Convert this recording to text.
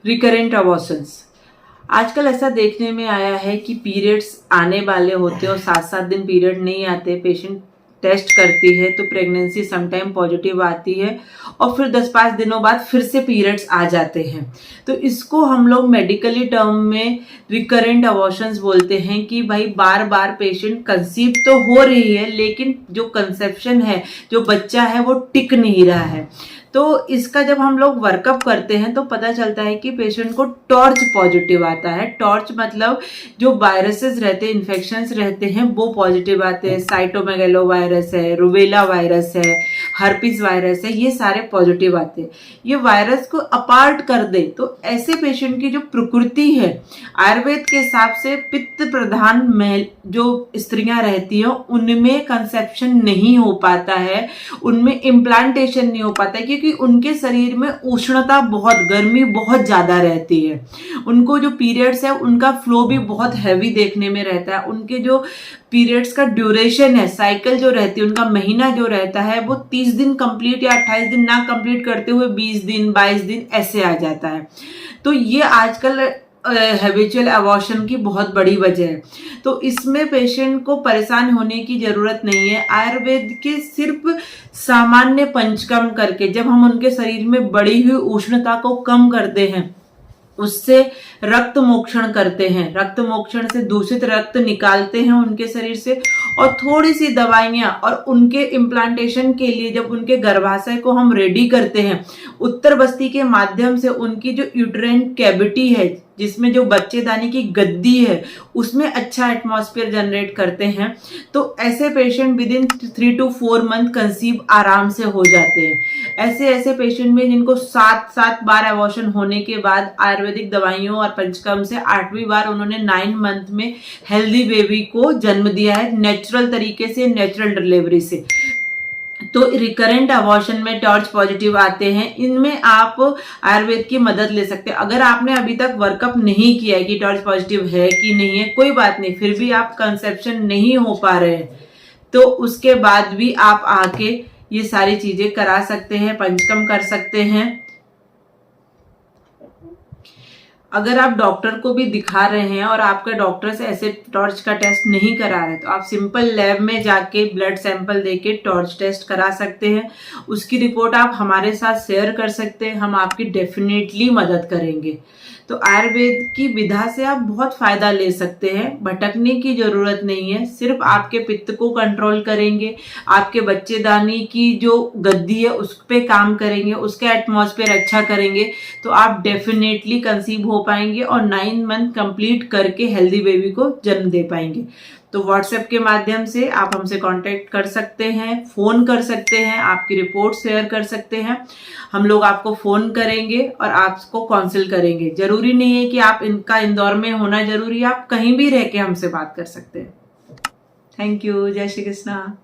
Recurrent abortions. आजकल ऐसा देखने में आया है कि पीरियड्स आने वाले होते और 7-7 दिन पीरियड नहीं आते, पेशेंट टेस्ट करती है तो प्रेगनेंसी समटाइम पॉजिटिव आती है और फिर 10-5 दिनों बाद फिर से पीरियड्स आ जाते हैं। तो इसको हम लोग मेडिकली टर्म में रिकरेंट अबॉर्शंस बोलते हैं कि भाई बार बार पेशेंट कंसीव तो हो रही है लेकिन जो कंसेप्शन है, जो बच्चा है वो टिक नहीं रहा है। तो इसका जब हम लोग वर्कअप करते हैं तो पता चलता है कि पेशेंट को टॉर्च पॉजिटिव आता है। टॉर्च मतलब जो वायरसेस रहते हैं, इन्फेक्शंस रहते हैं वो पॉजिटिव आते हैं। साइटोमेगेलो वायरस है, रुबेला वायरस है, हर्पिस वायरस है, ये सारे पॉजिटिव आते हैं। ये वायरस को अपार्ट कर दे तो ऐसे पेशेंट की जो प्रकृति है, आयुर्वेद के हिसाब से पित्त प्रधान में जो स्त्रियां रहती हैं उनमें कंसेप्शन नहीं हो पाता है, उनमें इम्प्लांटेशन नहीं हो पाता है, क्योंकि उनके शरीर में उष्णता बहुत, गर्मी बहुत ज्यादा रहती है। उनको जो पीरियड्स है उनका फ्लो भी बहुत हैवी देखने में रहता है। उनके जो पीरियड्स का ड्यूरेशन है, साइकिल जो रहती है, उनका महीना जो रहता है वो 30 दिन कंप्लीट या 28 दिन ना कंप्लीट करते हुए 20 दिन 22 दिन ऐसे आ जाता है। तो ये आजकल हैबिचुअल अबॉर्शन की बहुत बड़ी वजह है। तो इसमें पेशेंट को परेशान होने की जरूरत नहीं है। आयुर्वेद के सिर्फ सामान्य पंचकर्म करके जब हम उनके शरीर में बढ़ी हुई उष्णता को कम करते हैं, उससे रक्त मोक्षण करते हैं, रक्त मोक्षण से दूषित रक्त निकालते हैं उनके शरीर से, और थोड़ी सी दवाइयां और उनके इम्प्लांटेशन के लिए जब उनके गर्भाशय को हम रेडी करते हैं, उत्तर बस्ती के माध्यम से उनकी जो यूट्राइन कैविटी है, जिसमें जो बच्चेदानी की गद्दी है, उसमें अच्छा एटमॉस्फेयर जनरेट करते हैं, तो ऐसे patient with in 3 to 4 month conceive आराम से हो जाते हैं। ऐसे पेशेंट में जिनको 7 बार अबॉर्शन होने के बाद आयुर्वेदिक दवाइयों और पंचकर्म से 8वीं बार उन्होंने 9 मंथ में हेल्दी बेबी को जन्म दिया है, नेचुरल तरीके से, नेचुरल डिलीवरी से। तो रिकरेंट अबॉर्शन में टॉर्च पॉजिटिव आते हैं, इनमें आप आयुर्वेद की मदद ले सकते हैं। अगर आपने अभी तक वर्कअप नहीं किया है कि टॉर्च पॉजिटिव है कि नहीं है, कोई बात नहीं, फिर भी आप कंसेप्शन नहीं हो पा रहे हैं तो उसके बाद भी आप आके ये सारी चीजें करा सकते हैं, पंचकर्म कर सकते हैं। अगर आप डॉक्टर को भी दिखा रहे हैं और आपके डॉक्टर से ऐसे टॉर्च का टेस्ट नहीं करा रहे तो आप सिंपल लैब में जाके ब्लड सैंपल देके टॉर्च टेस्ट करा सकते हैं। उसकी रिपोर्ट आप हमारे साथ शेयर कर सकते हैं, हम आपकी डेफिनेटली मदद करेंगे। तो आयुर्वेद की विधा से आप बहुत फायदा ले सकते हैं, भटकने की जरूरत नहीं है। सिर्फ आपके पित्त को कंट्रोल करेंगे, आपके बच्चेदानी की जो गद्दी है उस पे काम करेंगे, उसका एटमॉस्फेयर अच्छा करेंगे, तो आप डेफिनेटली कंसीव हो पाएंगे और 9 मंथ कंप्लीट करके हेल्दी बेबी को जन्म दे पाएंगे। तो व्हाट्सएप के माध्यम से आप हमसे कांटेक्ट कर सकते हैं, फोन कर सकते हैं, आपकी रिपोर्ट शेयर कर सकते हैं। हम लोग आपको फोन करेंगे और आपको काउंसिल करेंगे। जरूरी नहीं है कि आप इनका इंदौर में होना जरूरी है, आप कहीं भी रह के हमसे बात कर सकते हैं। Thank you. जय श्री कृष्णा।